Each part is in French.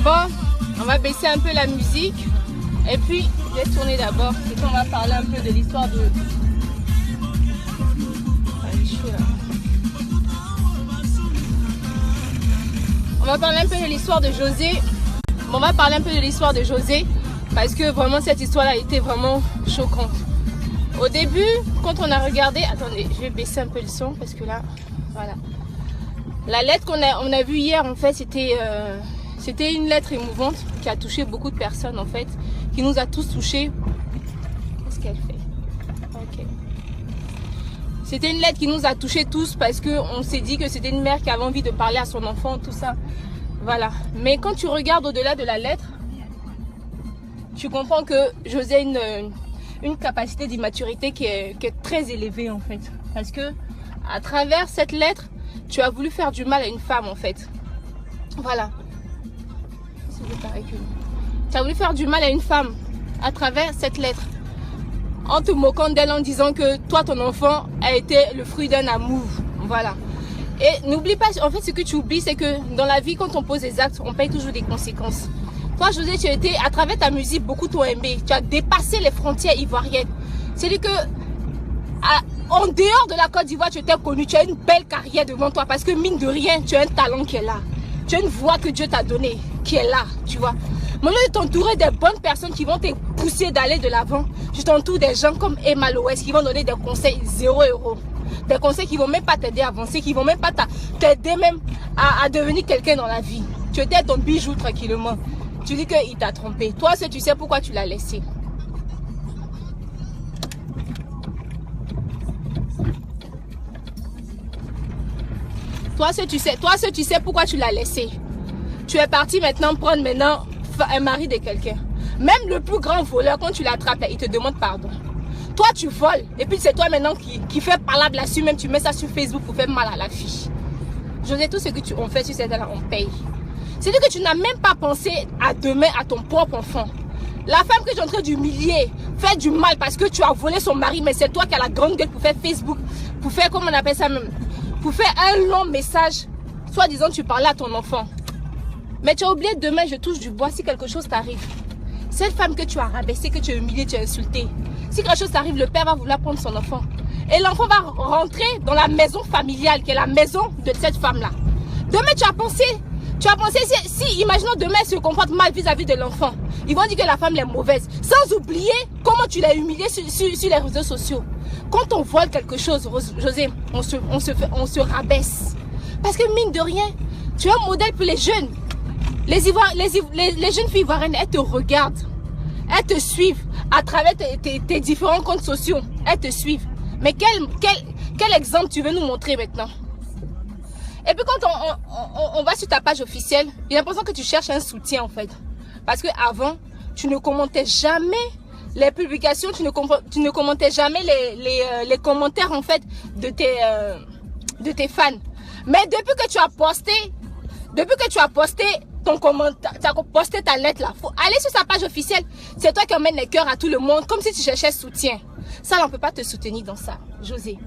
Bon, on va baisser un peu la musique. Et puis, je vais tourner d'abord. Et puis on va parler un peu de l'histoire de... On va parler un peu de l'histoire de José. On va parler un peu de l'histoire de José. Parce que vraiment, cette histoire-là a été vraiment choquante. Au début, quand on a regardé... Attendez, je vais baisser un peu le son parce que là, voilà. La lettre qu'on a vue hier, en fait, c'était une lettre émouvante qui a touché beaucoup de personnes, en fait. Qui nous a tous touchés. Qu'est-ce qu'elle fait? Ok. C'était une lettre qui nous a touchés tous parce qu'on s'est dit que c'était une mère qui avait envie de parler à son enfant, tout ça. Voilà. Mais quand tu regardes au-delà de la lettre, tu comprends que José a une capacité d'immaturité qui est très élevée, en fait. Parce que à travers cette lettre, tu as voulu faire du mal à une femme, en fait. Voilà. Tu as voulu faire du mal à une femme à travers cette lettre. En te moquant d'elle, en disant que toi, ton enfant a été le fruit d'un amour. Voilà. Et n'oublie pas, en fait, ce que tu oublies, c'est que dans la vie, quand on pose des actes, on paye toujours des conséquences. Toi, José, tu as été, à travers ta musique, beaucoup t'ont aimé. Tu as dépassé les frontières ivoiriennes. C'est-à-dire que, en dehors de la Côte d'Ivoire, tu étais connu, tu as une belle carrière devant toi. Parce que, mine de rien, tu as un talent qui est là. Tu as une voix que Dieu t'a donnée, qui est là, tu vois. Maintenant, de t'entourer des bonnes personnes qui vont te pousser d'aller de l'avant. Je t'entoure des gens comme Emma Loès qui vont donner des conseils 0 €. Des conseils qui vont même pas t'aider à avancer, qui vont même pas t'aider même à devenir quelqu'un dans la vie. Tu étais ton bijou tranquillement. Tu dis qu'il t'a trompé. Toi, tu sais pourquoi tu l'as laissé. Toi, tu sais pourquoi tu l'as laissé. Tu es parti maintenant prendre un mari de quelqu'un. Même le plus grand voleur, quand tu l'attrapes, il te demande pardon. Toi, tu voles. Et puis, c'est toi maintenant qui fais parler là-dessus. Même tu mets ça sur Facebook pour faire mal à la fille. José, tout ce que on fait sur cette là, on paye. C'est-à-dire que tu n'as même pas pensé à demain à ton propre enfant. La femme que tu es en train d'humilier fait du mal parce que tu as volé son mari. Mais c'est toi qui as la grande gueule pour faire Facebook. Pour faire, comment on appelle ça même, pour faire un long message. Soit disant tu parlais à ton enfant. Mais tu as oublié demain, je touche du bois, si quelque chose t'arrive. Cette femme que tu as rabaissée, que tu as humiliée, tu as insultée. Si quelque chose t'arrive, le père va vouloir prendre son enfant. Et l'enfant va rentrer dans la maison familiale, qui est la maison de cette femme-là. Demain, tu as pensé si imaginons demain, elle se comporte mal vis-à-vis de l'enfant. Ils vont dire que la femme est mauvaise. Sans oublier comment tu l'as humiliée sur les réseaux sociaux. Quand on vole quelque chose, José, on se rabaisse. Parce que mine de rien, tu es un modèle pour les jeunes. Les jeunes filles ivoiriennes, elles te regardent. Elles te suivent à travers tes différents comptes sociaux. Elles te suivent. Mais quel exemple tu veux nous montrer maintenant? Et puis quand on va sur ta page officielle, j'ai l'impression que tu cherches un soutien en fait. Parce que avant, tu ne commentais jamais les publications, tu ne commentais jamais les commentaires en fait de tes fans. Mais depuis que tu as posté ton commentaire, tu as posté ta lettre là, faut aller sur sa page officielle. C'est toi qui emmènes les cœurs à tout le monde, comme si tu cherchais soutien. Ça, on ne peut pas te soutenir dans ça, José.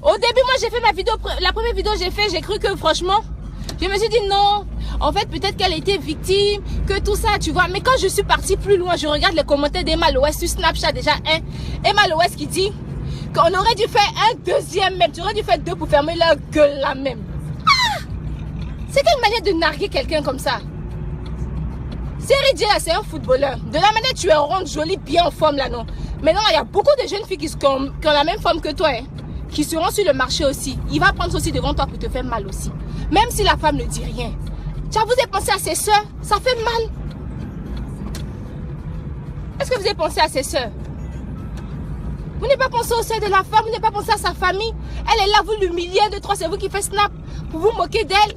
Au début, moi, j'ai fait ma vidéo, la première vidéo que j'ai fait, j'ai cru que franchement, je me suis dit non. En fait, peut-être qu'elle était victime, que tout ça, tu vois. Mais quand je suis partie plus loin, je regarde les commentaires d'Emma Loès sur Snapchat déjà. Emma Loès qui dit qu'on aurait dû faire un deuxième même. Tu aurais dû faire 2 pour fermer leur gueule là même. Ah! C'est quelle manière de narguer quelqu'un comme ça? Seri Dia, c'est un footballeur. De la manière tu es ronde, jolie, bien en forme là, non. Maintenant, il y a beaucoup de jeunes filles qui ont la même forme que toi, hein, qui seront sur le marché aussi. Il va prendre aussi devant toi pour te faire mal aussi. Même si la femme ne dit rien. Tu as vous avez pensé à ses soeurs? Ça fait mal. Est-ce que vous avez pensé à ses soeurs? Vous n'avez pas pensé aux soeurs de la femme, vous n'avez pas pensé à sa famille. Elle est là, vous l'humiliez, 2, 3, c'est vous qui faites snap pour vous moquer d'elle.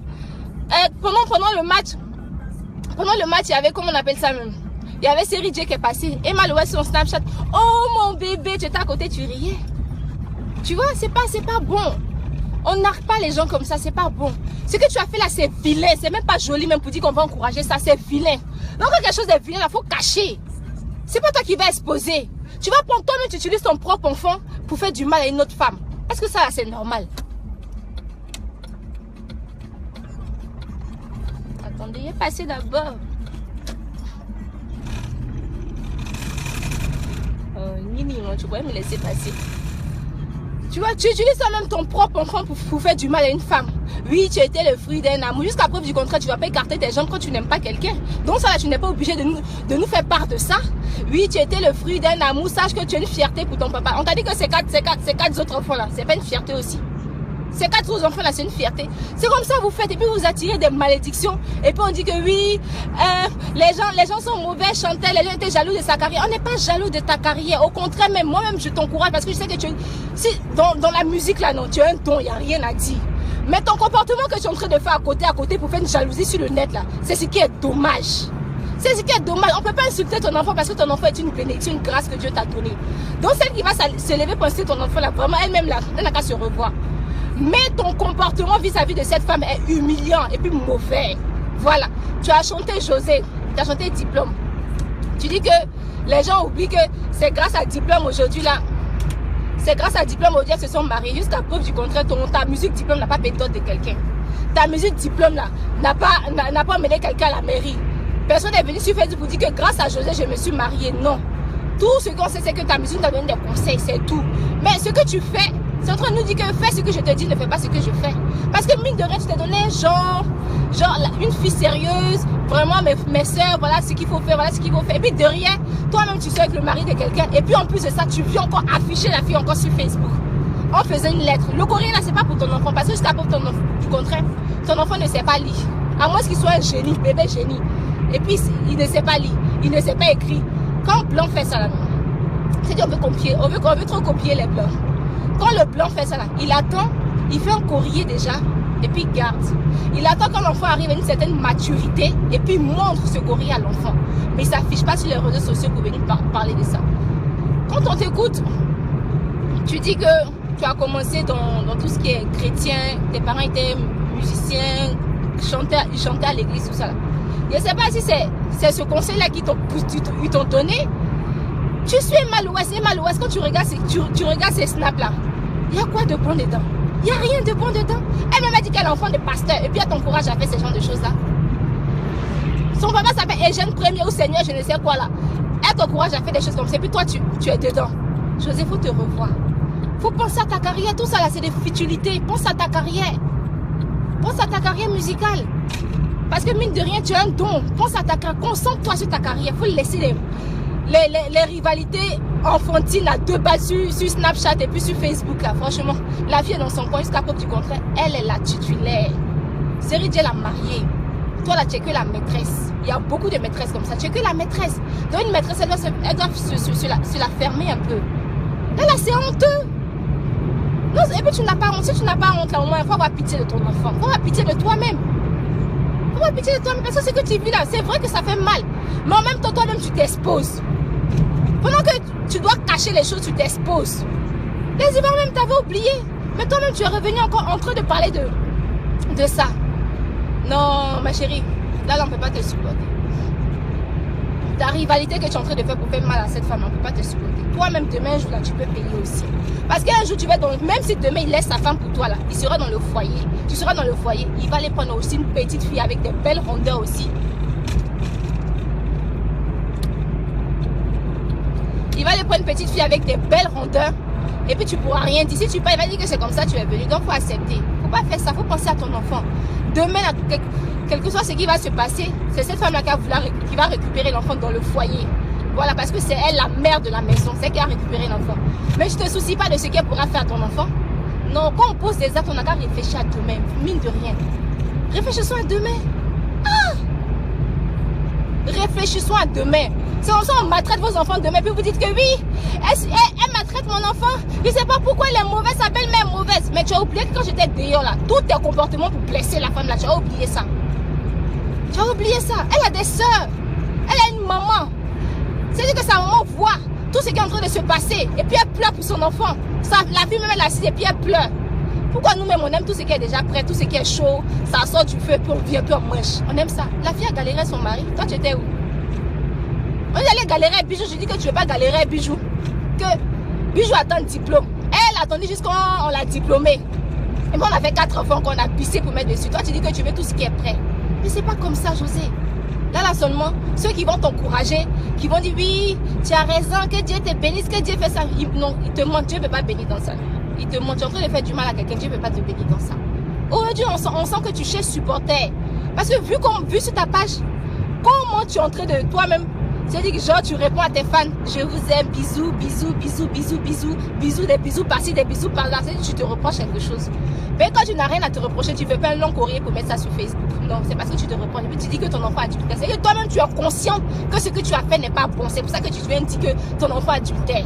Pendant le match, il y avait, comment on appelle ça même? Il y avait Seri Dia qui est passé. Emma Loès sur son Snapchat. Oh mon bébé, tu étais à côté, tu riais. Tu vois, c'est pas bon. On n'arrête pas les gens comme ça, c'est pas bon. Ce que tu as fait là, c'est vilain. C'est même pas joli même pour dire qu'on va encourager ça, c'est vilain. Donc quand quelque chose est vilain, il faut cacher. C'est pas toi qui vas exposer. Tu vas prendre toi-même, tu utilises ton propre enfant pour faire du mal à une autre femme. Est-ce que ça, c'est normal? Attendez, il est passé d'abord. non, tu pourrais me laisser passer. Tu vois, tu utilises toi-même ton propre enfant pour faire du mal à une femme. Oui, tu étais le fruit d'un amour. Jusqu'à preuve du contraire, tu ne vas pas écarter tes jambes quand tu n'aimes pas quelqu'un. Donc ça là, tu n'es pas obligé de nous faire part de ça. Oui, tu étais le fruit d'un amour. Sache que tu as une fierté pour ton papa. On t'a dit que ces quatre autres enfants là, c'est pas une fierté aussi. Ces 4 autres enfants là, c'est une fierté. C'est comme ça vous faites et puis vous attirez des malédictions. Et puis on dit que oui, les gens sont mauvais, chantaient, les gens étaient jaloux de sa carrière. On n'est pas jaloux de ta carrière. Au contraire, même moi-même, je t'encourage parce que je sais que tu si dans la musique là, non, tu as un don, il n'y a rien à dire. Mais ton comportement que tu es en train de faire à côté pour faire une jalousie sur le net là, c'est ce qui est dommage. C'est ce qui est dommage. On ne peut pas insulter ton enfant parce que ton enfant est une bénédiction, une grâce que Dieu t'a donnée. Donc celle qui va se lever pour insulter ton enfant là, vraiment elle-même là, elle n'a qu'à se revoir. Mais ton comportement vis-à-vis de cette femme est humiliant et puis mauvais. Voilà. Tu as chanté José, tu as chanté Diplôme. Tu dis que les gens oublient que c'est grâce à Diplôme aujourd'hui là. C'est grâce à Diplôme aujourd'hui elles se sont mariées. Jusqu'à preuve du contraire, ta musique Diplôme n'a pas payé de quelqu'un. Ta musique Diplôme là n'a pas emmené quelqu'un à la mairie. Personne n'est venu sur Facebook pour dire que grâce à José je me suis mariée. Non. Tout ce qu'on sait c'est que ta musique t'a donné des conseils, c'est tout. Mais ce que tu fais, c'est en train de nous dire que fais ce que je te dis, ne fais pas ce que je fais. Parce que mine de rien, tu t'es donné genre une fille sérieuse, vraiment mes soeurs, voilà ce qu'il faut faire, voilà ce qu'il faut faire. Et puis de rien, toi-même tu sais avec le mari de quelqu'un. Et puis en plus de ça, tu viens encore afficher la fille encore sur Facebook. On faisait une lettre. Le courrier là, c'est pas pour ton enfant. Parce que jusqu'à pour ton enfant, du contraire, ton enfant ne sait pas lire. À moins qu'il soit un génie, bébé génie. Et puis il ne sait pas lire, il ne sait pas écrire. Quand Blanc fait ça là, c'est-à-dire on veut trop copier les Blancs. Quand le Blanc fait ça là, il attend, il fait un courrier déjà, et puis il garde. Il attend quand l'enfant arrive à une certaine maturité, et puis il montre ce courrier à l'enfant. Mais il ne s'affiche pas sur les réseaux sociaux pour venir parler de ça. Quand on t'écoute, tu dis que tu as commencé dans tout ce qui est chrétien, tes parents étaient musiciens, ils chantaient à l'église, tout ça là. Je ne sais pas si c'est ce conseil-là qu'ils t'ont donné. Tu suis malouesse et malouesse quand tu regardes ces snaps-là. Il y a quoi de bon dedans? Il n'y a rien de bon dedans. Elle m'a dit qu'elle est enfant de pasteur et puis elle t'encourage à faire ce genre de choses-là. Son papa s'appelle Eugène Premier ou Seigneur, je ne sais quoi là. Elle t'encourage à faire des choses comme ça et puis toi tu es dedans. José, il faut te revoir. Il faut penser à ta carrière. Tout ça là, c'est des futilités. Pense à ta carrière. Pense à ta carrière musicale. Parce que mine de rien, tu as un don. Pense à ta carrière. Concentre-toi sur ta carrière. Il faut laisser les rivalités enfantines à deux bas sur Snapchat et puis sur Facebook là. Franchement, la fille est dans son coin jusqu'à preuve du contraire. Elle est la titulaire. Série Dieu l'a mariée. Toi là, tu es que la maîtresse. Il y a beaucoup de maîtresses comme ça. Tu es que la maîtresse. Donc une maîtresse, elle doit se la fermer un peu. Là, c'est honteux. Non, et puis tu n'as pas honte. Si tu n'as pas honte là, au moins, il faut avoir pitié de ton enfant. Il faut avoir pitié de toi-même. Il faut avoir pitié de toi-même. Parce que ce que tu vis là, c'est vrai que ça fait mal. Mais en même temps, toi-même, tu t'exposes. Pendant que tu dois cacher les choses, tu t'exposes. Les Ivoiriens même t'avaient oublié. Mais toi-même, tu es revenu encore en train de parler de ça. Non, ma chérie. Là, on ne peut pas te supporter. Ta rivalité que tu es en train de faire pour faire mal à cette femme, on ne peut pas te supporter. Toi-même, demain, un jour, là, tu peux payer aussi. Parce qu'un jour, tu vas dans... Même si demain, il laisse sa femme pour toi, là, il sera dans le foyer. Tu seras dans le foyer. Il va aller prendre aussi une petite fille avec des belles rondeurs aussi. Il va aller prendre une petite fille avec des belles rondeurs. Et puis, tu ne pourras rien dire. Si tu pars, il va dire que c'est comme ça, tu es venu. Donc, il faut accepter. Il ne faut pas faire ça. Il faut penser à ton enfant. Demain, quel que soit ce qui va se passer, c'est cette femme-là qui va récupérer l'enfant dans le foyer. Voilà, parce que c'est elle la mère de la maison, c'est elle qui a récupéré l'enfant. Mais je ne te soucie pas de ce qu'elle pourra faire à ton enfant. Non, quand on pose des actes, on n'a qu'à réfléchir à demain, mine de rien. Réfléchissons à demain. Ah! Réfléchissons à demain. C'est comme ça on maltraite vos enfants demain, puis vous dites que oui, elle maltraite mon enfant. Je ne sais pas pourquoi elle est mauvaise, s'appelle mère mauvaise. Mais tu as oublié que quand j'étais dehors là, tous tes comportements pour blesser la femme là, tu as oublié ça. Tu as oublié ça. Elle a des soeurs. Elle a une maman. C'est-à-dire que sa maman voit tout ce qui est en train de se passer. Et puis elle pleure pour son enfant. La fille même elle assise et puis elle pleure. Pourquoi nous-mêmes on aime tout ce qui est déjà prêt, tout ce qui est chaud, ça sort du feu, puis on vient, puis on mange. On aime ça. La fille a galéré son mari. Toi tu étais où? On est allé galérer à Bijou. Je dis que tu ne veux pas galérer à Bijou. Que Bijou attend le diplôme. Elle a attendu jusqu'à on l'a diplômé. Et moi on a fait 4 enfants qu'on a pissé pour mettre dessus. Toi tu dis que tu veux tout ce qui est prêt. Mais c'est pas comme ça, José. Là seulement, ceux qui vont t'encourager, qui vont dire oui, tu as raison, que Dieu te bénisse, que Dieu fait ça. Non, il te montre, Dieu ne peut pas bénir dans ça. Il te montre, tu es en train de faire du mal à quelqu'un, Dieu ne peut pas te bénir dans ça. Aujourd'hui, on sent que tu cherches supporter. Parce que vu sur ta page, comment tu es en train de toi-même, c'est-à-dire que genre tu réponds à tes fans, je vous aime, bisous, bisous, bisous, bisous, bisous, bisous, des bisous par-ci, des bisous par-là, c'est-à-dire que tu te reproches quelque chose. Mais quand tu n'as rien à te reprocher, tu ne fais pas un long courrier pour mettre ça sur Facebook. Non, c'est parce que tu te reproches. Et puis tu dis que ton enfant adultère. C'est que toi-même tu es conscient que ce que tu as fait n'est pas bon. C'est pour ça que tu viens dire que ton enfant adultère.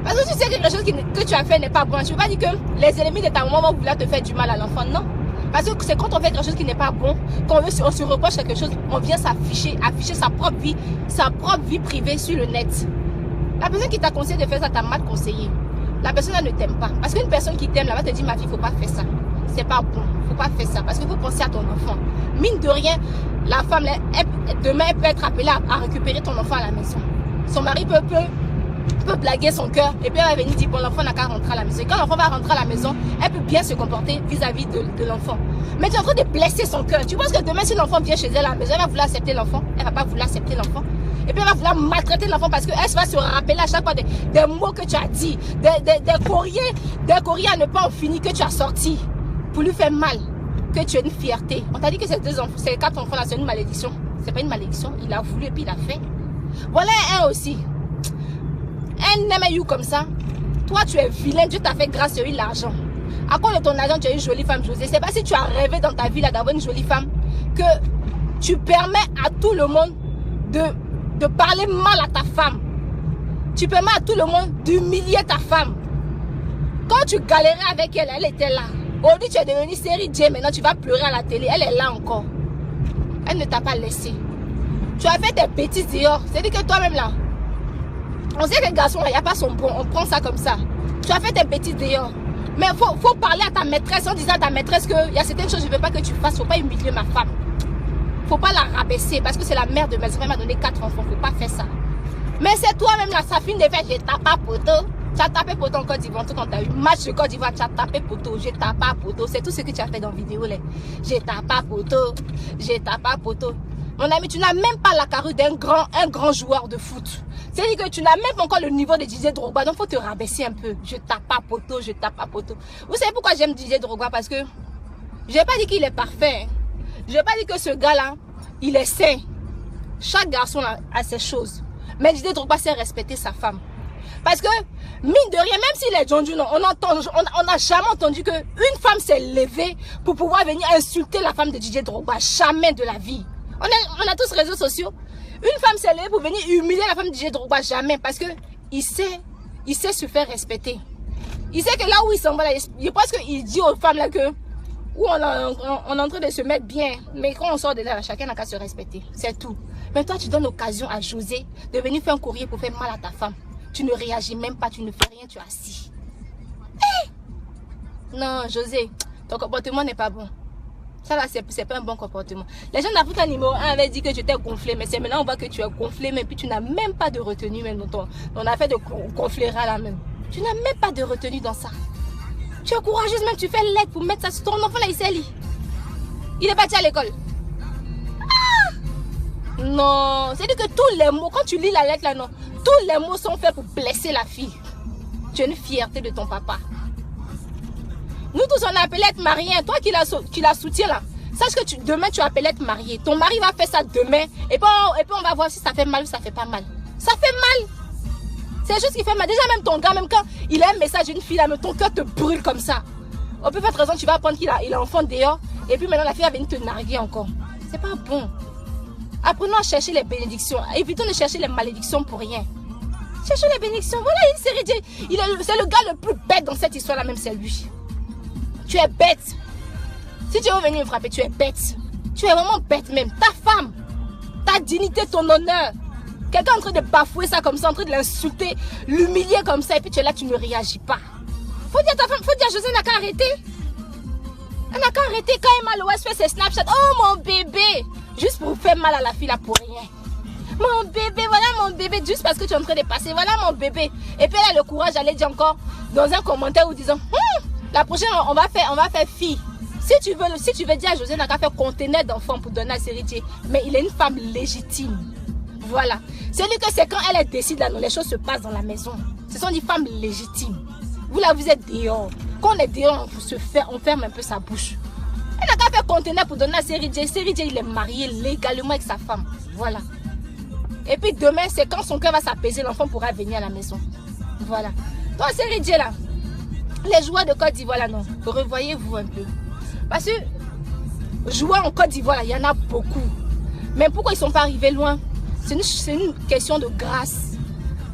Parce que tu sais que quelque chose que tu as fait n'est pas bon. Tu ne veux pas dire que les ennemis de ta maman vont vouloir te faire du mal à l'enfant. Non. Parce que c'est quand on fait quelque chose qui n'est pas bon, quand on se reproche quelque chose, on vient afficher sa propre vie privée sur le net. La personne qui t'a conseillé de faire ça t'a mal conseillé. La personne ne t'aime pas. Parce qu'une personne qui t'aime, là-bas te dit, ma fille, il ne faut pas faire ça. C'est pas bon. Il ne faut pas faire ça. Parce qu'il faut penser à ton enfant. Mine de rien, la femme, demain, elle peut être appelée à récupérer ton enfant à la maison. Son mari peut blaguer son cœur. Et puis elle va venir dire, bon, l'enfant n'a qu'à rentrer à la maison. Et quand l'enfant va rentrer à la maison, elle peut bien se comporter vis-à-vis de l'enfant. Mais tu es en train de blesser son cœur. Tu penses que demain, si l'enfant vient chez elle à la maison, elle va vouloir accepter l'enfant. Elle ne va pas vouloir accepter l'enfant. Et puis elle va vouloir maltraiter l'enfant parce qu'elle va se rappeler à chaque fois des mots que tu as dit, des courriers à ne pas en finir que tu as sortis pour lui faire mal, que tu as une fierté. On t'a dit que ces 4 enfants là, c'est une malédiction. C'est pas une malédiction, il a voulu et puis il a fait. Voilà un aussi. Un NMU comme ça, toi tu es vilain, Dieu t'a fait grâce, tu as eu l'argent. À cause de ton argent, tu as eu une jolie femme, José. C'est pas si tu as rêvé dans ta vie là d'avoir une jolie femme que tu permets à tout le monde de parler mal à ta femme. Tu permets à tout le monde d'humilier ta femme. Quand tu galérais avec elle, elle était là. Aujourd'hui, tu es devenue série J, maintenant tu vas pleurer à la télé. Elle est là encore. Elle ne t'a pas laissé. Tu as fait des bêtises dehors. C'est-à-dire que toi-même là, on sait que le garçon là, il n'y a pas son bon. On prend ça comme ça. Tu as fait des bêtises dehors. Mais il faut parler à ta maîtresse en disant à ta maîtresse qu'il y a certaines choses que je ne veux pas que tu fasses. Il ne faut pas humilier ma femme. Faut pas la rabaisser parce que c'est la mère de mes enfants. Elle m'a donné 4 enfants. Faut pas faire ça. Mais c'est toi-même là, ça finit de faire. J'ai tapé à poteau. Tu as tapé poteau en Côte d'Ivoire. Quand tu as eu match de Côte d'Ivoire, tu as tapé poteau. J'ai tapé à poteau. C'est tout ce que tu as fait dans la vidéo là. J'ai tapé à poteau. J'ai tapé à poteau. Mon ami, tu n'as même pas la carrure d'un grand joueur de foot. C'est-à-dire que tu n'as même pas encore le niveau de Didier Drogba. Donc il faut te rabaisser un peu. Je tape à poteau. Je tape à poteau. Vous savez pourquoi j'aime Didier Drogba? Parce que je n'ai pas dit qu'il est parfait. Je n'ai pas dit que ce gars-là, il est sain. Chaque garçon a ses choses. Mais Didier Drogba sait respecter sa femme. Parce que, mine de rien, même s'il est John Juno, on n'a jamais entendu qu'une femme s'est levée pour pouvoir venir insulter la femme de Didier Drogba. Jamais de la vie. On a tous réseaux sociaux. Une femme s'est levée pour venir humilier la femme de Didier Drogba. Jamais. Parce que il sait se faire respecter. Il sait que là où il s'en va, je pense qu'il dit aux femmes là que où on est en train de se mettre bien. Mais quand on sort de là, chacun n'a qu'à se respecter. C'est tout. Mais toi, tu donnes l'occasion à José de venir faire un courrier pour faire mal à ta femme. Tu ne réagis même pas, tu ne fais rien, tu es assis. Non, José, ton comportement n'est pas bon. Ça là, c'est pas un bon comportement. Les gens d'Afrique numéro 1 avaient dit que tu étais gonflé. Mais c'est maintenant on voit que tu es gonflé. Mais puis tu n'as même pas de retenue même dans ton affaire de gonfléra là même. Tu n'as même pas de retenue dans ça. Tu es courageuse même, tu fais l'aide pour mettre ça sur ton enfant là, il s'est lit. Il est parti à l'école. Non, c'est-à-dire que tous les mots, quand tu lis la lettre là, non, tous les mots sont faits pour blesser la fille. Tu as une fierté de ton papa. Nous tous, on a appelé être mariés. Toi qui la soutiens là, sache que demain tu as appelé être marié. Ton mari va faire ça demain. Et puis on va voir si ça fait mal ou ça fait pas mal. Ça fait mal. C'est juste qui fait mal. Déjà même ton gars, même quand il a un message d'une fille là, mais ton cœur te brûle comme ça. On peut faire raison, tu vas apprendre qu'il a enfant dehors. Et puis maintenant la fille va venir te narguer encore. C'est pas bon. Apprenons à chercher les bénédictions. Évitons de chercher les malédictions pour rien. Cherchons les bénédictions. Voilà une série de... C'est le gars le plus bête dans cette histoire-là, même c'est lui. Tu es bête. Si tu veux venir me frapper, tu es bête. Tu es vraiment bête même. Ta femme, ta dignité, ton honneur. Quelqu'un est en train de bafouer ça comme ça, en train de l'insulter, l'humilier comme ça, et puis tu es là, tu ne réagis pas. Faut dire à ta femme, faut dire à José, elle n'a qu'à arrêter. Elle n'a qu'à arrêter quand Emma Loès fait ses Snapchat. Oh mon bébé. Juste pour faire mal à la fille là pour rien. Mon bébé, voilà mon bébé. Juste parce que tu es en train de passer. Voilà mon bébé. Et puis elle a le courage d'aller dire encore dans un commentaire ou disant la prochaine on va faire fille. Si tu veux dire à José n'a qu'à faire conteneur d'enfants pour donner à Série, mais il est une femme légitime. Voilà. C'est-à-dire que c'est quand elle décide là, les choses se passent dans la maison. Ce sont des femmes légitimes. Vous là, vous êtes dehors. Quand on est dehors, on ferme un peu sa bouche. Elle n'a qu'à faire conteneur pour donner à Série. Série, il est marié légalement avec sa femme. Voilà. Et puis demain, c'est quand son cœur va s'apaiser, l'enfant pourra venir à la maison. Voilà. Donc, Série là, les joueurs de Côte d'Ivoire là, non, revoyez-vous un peu. Parce que joueurs en Côte d'Ivoire, il y en a beaucoup. Mais pourquoi ils ne sont pas arrivés loin? C'est une question de grâce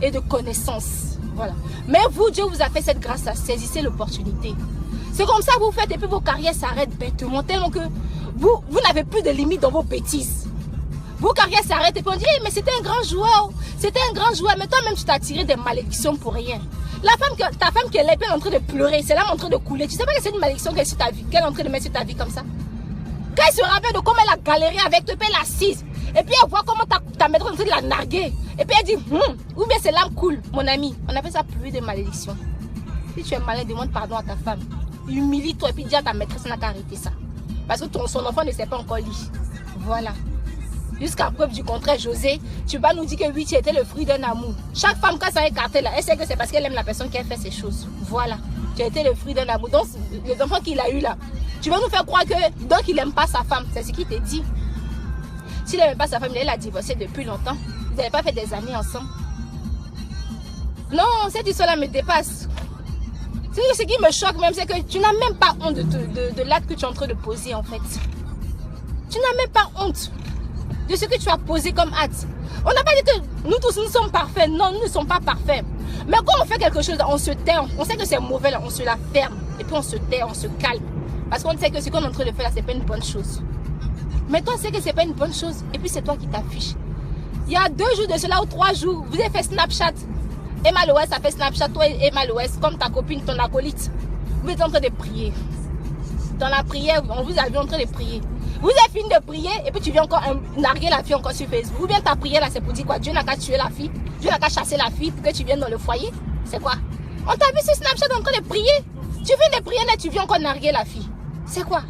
et de connaissance. Voilà. Mais vous, Dieu vous a fait cette grâce, saisissez l'opportunité. C'est comme ça que vous faites et puis vos carrières s'arrêtent bêtement, tellement que vous n'avez plus de limites dans vos bêtises. Vos carrières s'arrêtent et puis on dit hey, mais c'était un grand joueur, c'était un grand joueur, mais toi-même tu t'as tiré des malédictions pour rien. Ta femme qui est là, elle est en train de pleurer, c'est là en train de couler. Tu sais pas que c'est une malédiction qu'elle est en train de mettre sur ta vie comme ça. Quand elle se rappelle de comment elle a galéré avec toi, puis elle est assise. Et puis elle voit comment ta maîtresse est en train de la narguer. Et puis elle dit, ou bien c'est l'âme cool, mon ami. On appelle ça pluie de malédiction. Si tu es malin, demande pardon à ta femme. Humilie-toi et puis dis à ta maîtresse n'a qu'à arrêter ça. Parce que son enfant ne s'est pas encore lire. Voilà. Jusqu'à preuve du contraire, José, tu vas nous dire que oui, tu étais le fruit d'un amour. Chaque femme, quand ça est écarté là, elle sait que c'est parce qu'elle aime la personne qui a fait ces choses. Voilà. Tu as été le fruit d'un amour. Donc, les enfants qu'il a eu là, tu vas nous faire croire que donc il n'aime pas sa femme. C'est ce qu'il te dit. S'il n'aime pas sa femme, il l'a divorcé depuis longtemps. Vous n'avez pas fait des années ensemble. Non, cette histoire-là me dépasse. Ce qui me choque même, c'est que tu n'as même pas honte de l'acte que tu es en train de poser en fait. Tu n'as même pas honte de ce que tu as posé comme acte. On n'a pas dit que nous tous nous sommes parfaits. Non, nous ne sommes pas parfaits. Mais quand on fait quelque chose, on se tait. On sait que c'est mauvais, là, on se la ferme. Et puis on se tait, on se calme. Parce qu'on sait que ce qu'on est en train de faire là, c'est pas une bonne chose. Mais toi, tu sais que c'est pas une bonne chose. Et puis c'est toi qui t'affiches. Il y a 2 jours de cela ou 3 jours, vous avez fait Snapchat. Emma Loès a fait Snapchat, toi et Emma Loès, comme ta copine, ton acolyte. Vous êtes en train de prier. Dans la prière, on vous a vu en train de prier. Vous avez fini de prier et puis tu viens encore narguer la fille encore sur Facebook. Ou bien ta prière là, c'est pour dire quoi? Dieu n'a qu'à tuer la fille. Dieu n'a qu'à chasser la fille pour que tu viennes dans le foyer. C'est quoi? On t'a vu sur Snapchat en train de prier. Tu viens de prier là, tu viens encore narguer la fille. C'est quoi?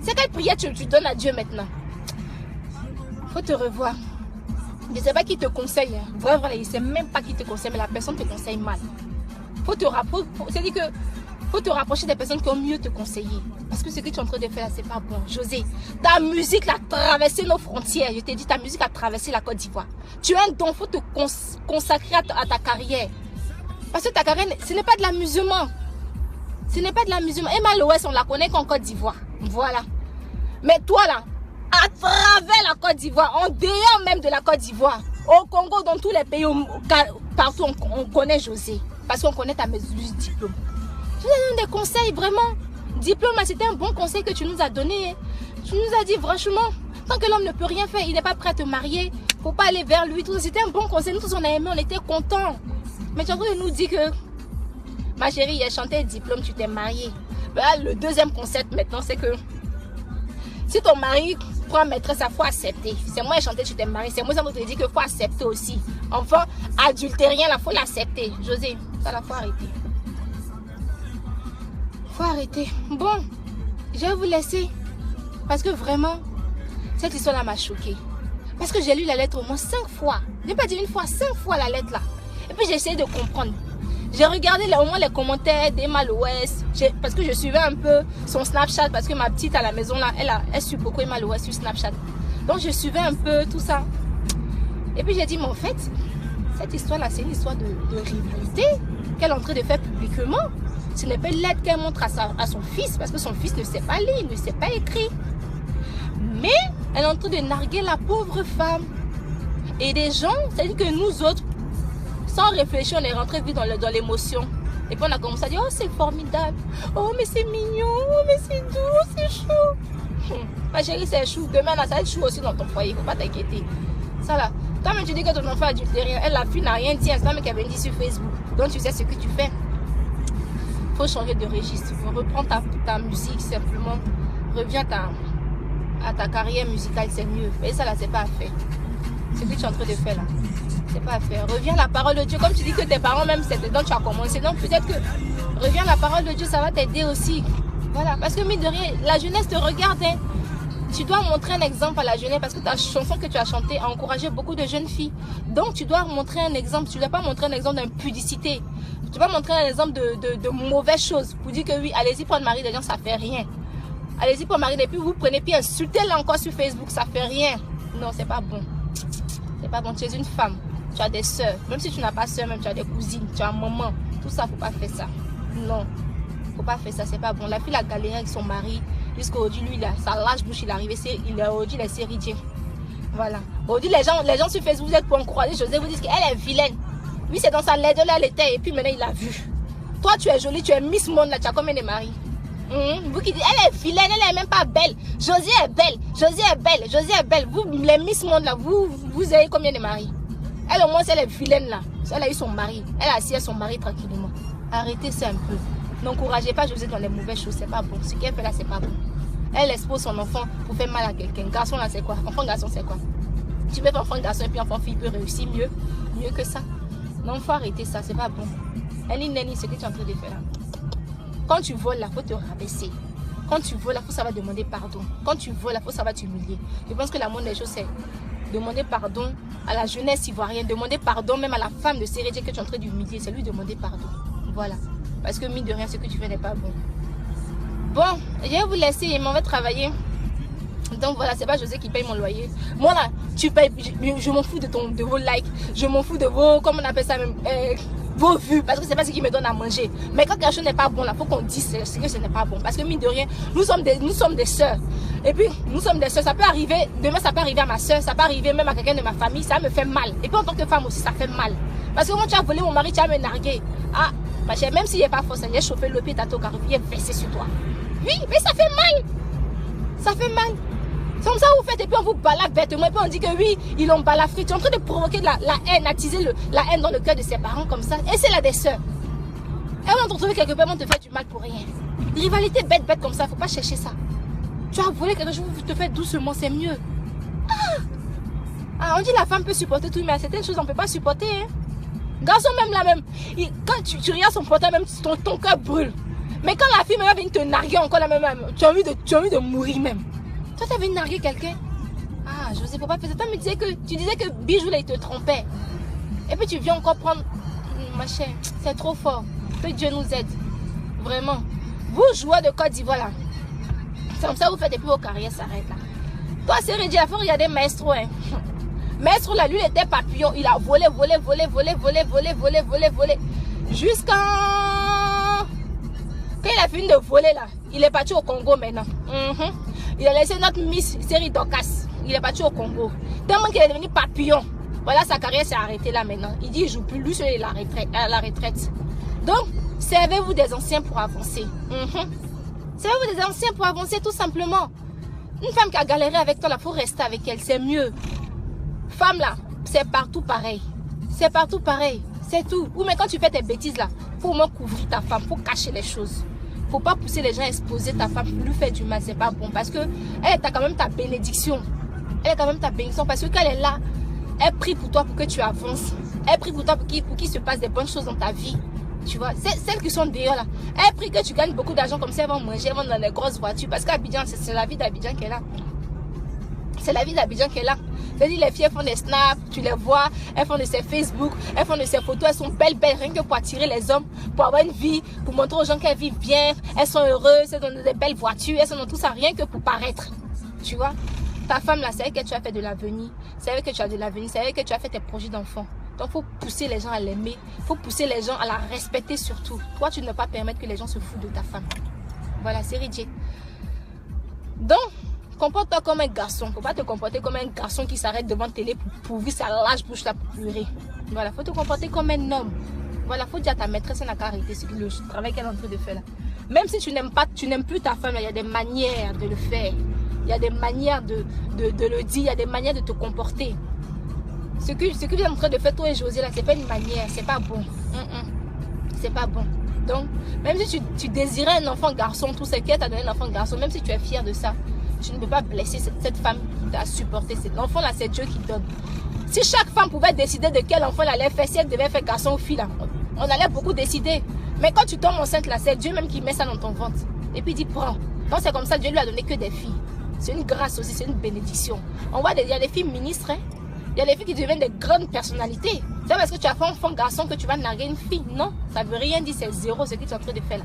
C'est quelle prière tu donnes à Dieu maintenant? Faut te revoir. Je ne sais pas qui te conseille. Hein. Vraiment, je ne sais même pas qui te conseille, mais la personne te conseille mal. Faut te rapprocher des personnes qui ont mieux te conseiller. Parce que ce que tu es en train de faire là, c'est pas bon. José, ta musique a traversé nos frontières. Je t'ai dit, ta musique a traversé la Côte d'Ivoire. Tu as un don, il faut te consacrer à ta carrière. Parce que ta carrière, ce n'est pas de l'amusement. Ce n'est pas de l'amusement. Emma Loès, on la connaît qu'en Côte d'Ivoire. Voilà. Mais toi là, à travers la Côte d'Ivoire, en dehors même de la Côte d'Ivoire, au Congo, dans tous les pays, partout, on connaît José. Parce qu'on connaît ta mesure du diplôme. Je te donne des conseils, vraiment. Diplôme, c'était un bon conseil que tu nous as donné. Tu nous as dit, franchement, tant que l'homme ne peut rien faire, il n'est pas prêt à te marier, il ne faut pas aller vers lui. C'était un bon conseil. Nous tous, on a aimé, on était contents. Mais tu es en train de nous dire que, ma chérie, il a chanté diplôme, tu t'es mariée. Là, le deuxième concept maintenant, c'est que si ton mari prend maîtresse, il faut accepter. C'est moi qui ai chanté, tu t'es mariée. C'est moi qui te dit qu'il faut accepter aussi. Enfin, adultérien, il faut l'accepter. José, ça, il faut arrêter. Faut arrêter. Bon, je vais vous laisser. Parce que vraiment, cette histoire-là m'a choquée. Parce que j'ai lu la lettre au moins 5 fois. Je n'ai pas dit une fois, 5 fois la lettre là. Et puis j'ai essayé de comprendre. J'ai regardé au moins les commentaires d'Emma Loès. Parce que je suivais un peu son Snapchat. Parce que ma petite à la maison là, elle suit beaucoup Emma Loès sur Snapchat. Donc je suivais un peu tout ça. Et puis j'ai dit, mais en fait, cette histoire là, c'est une histoire de rivalité qu'elle est en train de faire publiquement. Ce n'est pas une lettre qu'elle montre à son fils. Parce que son fils ne sait pas lire, ne sait pas écrire. Mais elle est en train de narguer la pauvre femme. Et des gens, c'est-à-dire que nous autres, sans réfléchir, on est rentré vite dans l'émotion. Et puis on a commencé à dire, oh c'est formidable, oh mais c'est mignon, oh mais c'est doux, c'est chou. Ma chérie, c'est chou. Demain là, ça va être chou aussi dans ton foyer, il ne faut pas t'inquiéter. Ça là, toi-même tu dis que ton enfant est adultérien, elle la fille n'a rien dit, c'est toi-même qu'elle vient dire sur Facebook. Donc tu sais ce que tu fais. Il faut changer de registre. Reprends ta musique simplement. Reviens à ta carrière musicale, c'est mieux. Mais ça là, c'est pas à faire. Ce que tu es en train de faire là. C'est pas à faire. Reviens à la parole de Dieu. Comme tu dis que tes parents même, c'est dedans que tu as commencé. Donc peut-être que reviens à la parole de Dieu, ça va t'aider aussi. Voilà, parce que mine de rien, la jeunesse te regarde. Hein. Tu dois montrer un exemple à la jeunesse parce que ta chanson que tu as chantée a encouragé beaucoup de jeunes filles. Donc, tu dois montrer un exemple. Tu ne dois pas montrer un exemple d'impudicité. Tu dois montrer un exemple de mauvaises choses. Pour dire que oui, allez-y prendre mari des gens, ça fait rien. Allez-y prendre mari des puis vous prenez puis insultez-la encore sur Facebook, ça fait rien. Non, c'est pas bon. C'est pas bon. Tu es une femme. Tu as des soeurs. Même si tu n'as pas soeur, même tu as des cousines, tu as maman. Tout ça, faut pas faire ça. Non. Faut pas faire ça, c'est pas bon. La fille a galéré avec son mari. Jusqu'aujourd'hui, lui, sa lâche bouche, il est arrivé, aujourd'hui, il est séridien. Voilà. Aujourd'hui, les gens sur Facebook, vous êtes pour encourager José, vous disent qu'elle est vilaine. Oui, c'est dans sa laideur, elle était, et puis maintenant, il l'a vu. Toi, tu es jolie, tu es Miss Monde, là, tu as combien de maris? Vous qui dites, elle est vilaine, elle est même pas belle. Josie est belle, Josie est belle, Josie est belle. Vous, les Miss Monde, là, vous avez combien de maris? Elle, au moins, elle est vilaine, là. Elle a eu son mari. Elle a assis à son mari tranquillement. Arrêtez ça un peu. N'encouragez pas José dans les mauvaises choses, c'est pas bon. Ce qu'elle fait là, c'est pas bon. Elle expose son enfant pour faire mal à quelqu'un. Garçon là, c'est quoi? Enfant, garçon, c'est quoi? Tu peux faire enfant, garçon et puis enfant, fille peut réussir mieux que ça. Non, faut arrêter ça, c'est pas bon. Elle n'est ce que tu es en train de faire là. Quand tu voles là, faut te rabaisser. Quand tu voles là, faut savoir demander pardon. Quand tu voles là, faut savoir t'humilier. Je pense que la moindre des choses, c'est demander pardon à la jeunesse ivoirienne. Demander pardon même à la femme de Sérédié que tu es en train d'humilier. C'est lui demander pardon. Voilà. Parce que mine de rien, ce que tu fais n'est pas bon. Bon, je vais vous laisser, il m'en va travailler. Donc voilà, c'est pas José qui paye mon loyer. Moi là, tu payes, je m'en fous de vos likes. Je m'en fous de vos, comment on appelle ça même, vos vues. Parce que c'est pas ce qui me donne à manger. Mais quand quelque chose n'est pas bon là, faut qu'on dise que ce n'est pas bon. Parce que mine de rien, nous sommes des sœurs. Et puis, nous sommes des sœurs. Ça peut arriver, demain ça peut arriver à ma soeur, ça peut arriver même à quelqu'un de ma famille. Ça me fait mal. Et puis en tant que femme aussi, ça fait mal. Parce que quand tu as volé mon mari, tu as me nargué. Ah, ma chère, même s'il n'est pas faux, il a chauffé le pied, t'as tout carré, il est versé sur toi. Oui, mais ça fait mal. Ça fait mal. C'est comme ça vous faites et puis on vous balade bêtement. Et puis on dit que oui, ils l'ont balafré. Tu es en train de provoquer la haine, attiser la haine dans le cœur de ses parents comme ça. Et c'est là des sœurs. Elles vont te retrouver quelque part, elles vont te faire du mal pour rien. Rivalité bête comme ça, faut pas chercher ça. Tu as volé quelque chose, vous te faites doucement, c'est mieux. Ah, on dit la femme peut supporter tout, mais à certaines choses on ne peut pas supporter. Hein. Garçon même là même, quand tu regardes son portable, même ton cœur brûle. Mais quand la fille même vient te narguer encore la même, tu as envie de mourir même. Toi, tu as envie de narguer quelqu'un. Ah, je ne sais pas faire ça. Toi, tu disais que Bijou là, il te trompait. Et puis tu viens encore prendre... Ma chère, c'est trop fort. Que Dieu nous aide. Vraiment. Vous, joueurs de Côte d'Ivoire là, c'est comme ça vous faites et puis vos carrières s'arrêtent là. Toi, c'est Rédia, il faut regarder Maestro. Hein. Maestro là, lui, il était papillon. Il a volé. Jusqu'à... Quand il a fini de voler là, il est parti au Congo maintenant. Il a laissé notre Miss Série Docas. Il est parti au Congo. Tellement qu'il est devenu papillon. Voilà, sa carrière s'est arrêtée là maintenant. Il dit, il ne joue plus. Lui, il est à la retraite. Donc, servez-vous des anciens pour avancer. Servez-vous des anciens pour avancer tout simplement. Une femme qui a galéré avec toi, il faut rester avec elle. C'est mieux. Femme là, c'est partout pareil. C'est partout pareil. C'est tout. Ou mais quand tu fais tes bêtises là, il faut au moins couvrir ta femme. Il faut cacher les choses. Il ne faut pas pousser les gens à exposer ta femme. Lui faire du mal, c'est pas bon. Parce que elle a quand même ta bénédiction. Elle a quand même ta bénédiction. Parce que quand elle est là, elle prie pour toi pour que tu avances. Elle prie pour toi pour qu'il se passe des bonnes choses dans ta vie. Tu vois, celles qui sont dehors là. Elle prie que tu gagnes beaucoup d'argent comme ça, elles vont manger, elles vont dans les grosses voitures. Parce qu'Abidjan, c'est la vie d'Abidjan qui est là. C'est la vie d'Abidjan qui est là. C'est-à-dire les filles elles font des snaps, tu les vois, elles font de ces Facebook, elles font de ces photos, elles sont belles, rien que pour attirer les hommes, pour avoir une vie, pour montrer aux gens qu'elles vivent bien, elles sont heureuses, elles ont des belles voitures, elles sont dans tout ça, rien que pour paraître. Tu vois, ta femme là, c'est elle que tu as fait de l'avenir, c'est elle que tu as de l'avenir, c'est elle que tu as fait tes projets d'enfant. Donc il faut pousser les gens à l'aimer, il faut pousser les gens à la respecter surtout. Toi, tu ne peux pas permettre que les gens se foutent de ta femme. Voilà, c'est Ridjé. Donc, comporte-toi comme un garçon. Il ne faut pas te comporter comme un garçon qui s'arrête devant la télé pour ouvrir sa large bouche là pour pleurer. Voilà, il faut te comporter comme un homme. Voilà, il faut dire à ta maîtresse, elle n'a qu'à arrêter le travail qu'elle est en train de faire là. Même si tu n'aimes pas, tu n'aimes plus ta femme, il y a des manières de le faire. Il y a des manières de le dire, il y a des manières de te comporter. Ce que tu es en train de faire toi et José là, c'est pas une manière, c'est pas bon. C'est pas bon. Donc, même si tu désirais un enfant garçon, tout ce qui t'a donné un enfant garçon, même si tu es fier de ça, tu ne peux pas blesser cette femme qui t'a supporté. L'enfant là, c'est Dieu qui donne. Si chaque femme pouvait décider de quel enfant elle allait faire, si elle devait faire garçon ou fille là, on allait beaucoup décider. Mais quand tu tombes enceinte là, c'est Dieu même qui met ça dans ton ventre. Et puis il dit, prends. Donc c'est comme ça, Dieu lui a donné que des filles. C'est une grâce aussi, c'est une bénédiction. On voit, il y a des filles ministres, hein. Il y a des filles qui deviennent des grandes personnalités. C'est parce que tu as fait un enfant garçon que tu vas narguer une fille. Non, ça ne veut rien dire, c'est zéro ce que tu es en train de faire là.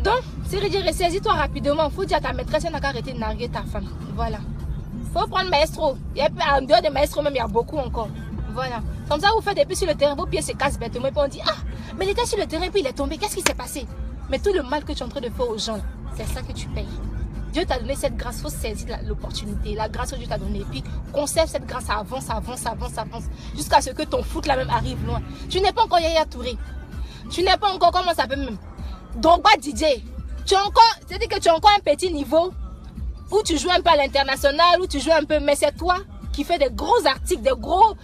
Donc, Siri dit, ressaisis-toi rapidement. Il faut dire à ta maîtresse, elle n'a qu'à arrêter de narguer ta femme. Voilà. Il faut prendre maestro. Il y a, en dehors de maestro même, il y a beaucoup encore. Voilà. Comme ça, vous faites des pieds sur le terrain, vos pieds se cassent bêtement. Et puis on dit, ah, mais il était sur le terrain, puis il est tombé. Qu'est-ce qui s'est passé? Mais tout le mal que tu es en train de faire aux gens, c'est ça que tu payes. Dieu t'a donné cette grâce, il faut saisir l'opportunité, la grâce que Dieu t'a donnée. Et puis, conserve cette grâce, avance, avance, avance, avance. Jusqu'à ce que ton foot là même arrive loin. Tu n'es pas encore Yaya Touré. Tu n'es pas encore, comment ça s'appelle même? Drogba DJ. Tu es encore, c'est-à-dire que tu as encore un petit niveau où tu joues un peu à l'international, où tu joues un peu, mais c'est toi qui fais des gros articles, des gros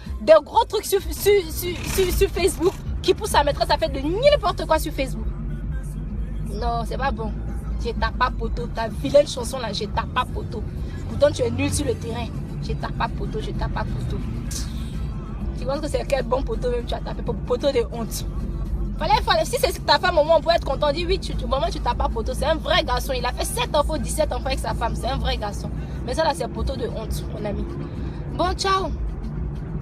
trucs sur Facebook, qui pousse sa maîtresse à faire de n'importe quoi sur Facebook. Non, c'est pas bon. Je tape pas poteau. Ta vilaine chanson là, je tape pas poteau. Pourtant tu es nul sur le terrain. Je tape pas poteau, je tape pas poteau. Tu penses que c'est quel bon poteau même tu as tapé? Poteau de honte. Fallait, si c'est ta femme au moins on peut être content. Dis oui, au moment tu tapes pas poteau. C'est un vrai garçon. Il a fait 7 enfants, 17 enfants avec sa femme. C'est un vrai garçon. Mais ça là c'est poteau de honte, mon ami. Bon, ciao.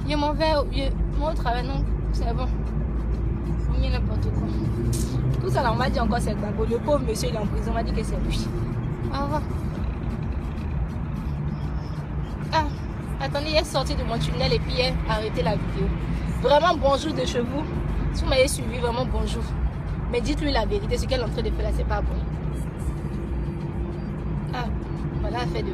Je m'en vais au travail. Non, c'est bon. Il n'y a n'importe quoi. Tout ça là, on m'a dit encore c'est Gbagbo. Le pauvre monsieur il est en prison, on m'a dit que c'est lui. Au revoir. Ah, attendez, il est sorti de mon tunnel et puis il a arrêté la vidéo. Vraiment bonjour de chez vous. Si vous m'avez suivi, vraiment bonjour. Mais dites-lui la vérité, ce qu'elle est en train de faire là, c'est pas bon. Ah, voilà, elle fait de